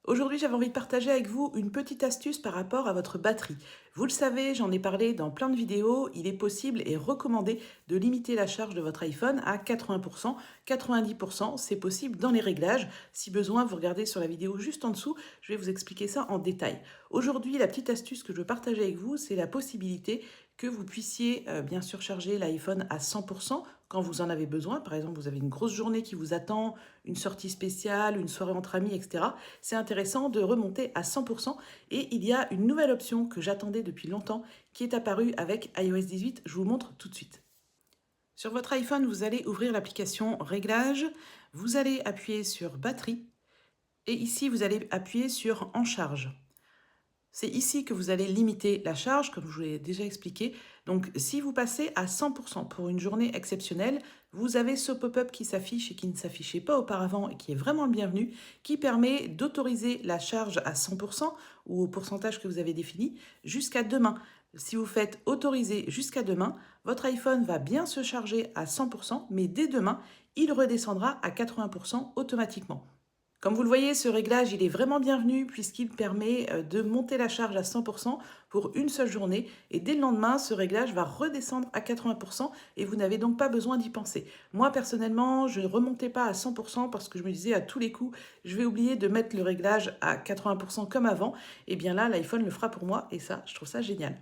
Aujourd'hui, j'avais envie de partager avec vous une petite astuce par rapport à votre batterie. Vous le savez, j'en ai parlé dans plein de vidéos, il est possible et recommandé de limiter la charge de votre iPhone à 80%. 90%, c'est possible dans les réglages. Si besoin, vous regardez sur la vidéo juste en dessous, je vais vous expliquer ça en détail. Aujourd'hui, la petite astuce que je veux partager avec vous, c'est la possibilité que vous puissiez bien sûr charger l'iPhone à 100% quand vous en avez besoin. Par exemple, vous avez une grosse journée qui vous attend, une sortie spéciale, une soirée entre amis, etc. C'est intéressant de remonter à 100%. Et il y a une nouvelle option que j'attendais depuis longtemps qui est apparue avec iOS 18. Je vous montre tout de suite. Sur votre iPhone, vous allez ouvrir l'application Réglages, vous allez appuyer sur Batterie et ici, vous allez appuyer sur En charge. C'est ici que vous allez limiter la charge, comme je vous l'ai déjà expliqué. Donc, si vous passez à 100% pour une journée exceptionnelle, vous avez ce pop-up qui s'affiche et qui ne s'affichait pas auparavant et qui est vraiment le bienvenu, qui permet d'autoriser la charge à 100% ou au pourcentage que vous avez défini jusqu'à demain. Si vous faites autoriser jusqu'à demain, votre iPhone va bien se charger à 100%, mais dès demain, il redescendra à 80% automatiquement. Comme vous le voyez, ce réglage, il est vraiment bienvenu puisqu'il permet de monter la charge à 100% pour une seule journée. Et dès le lendemain, ce réglage va redescendre à 80% et vous n'avez donc pas besoin d'y penser. Moi, personnellement, je ne remontais pas à 100% parce que je me disais à tous les coups, je vais oublier de mettre le réglage à 80% comme avant. Et bien là, l'iPhone le fera pour moi et ça, je trouve ça génial.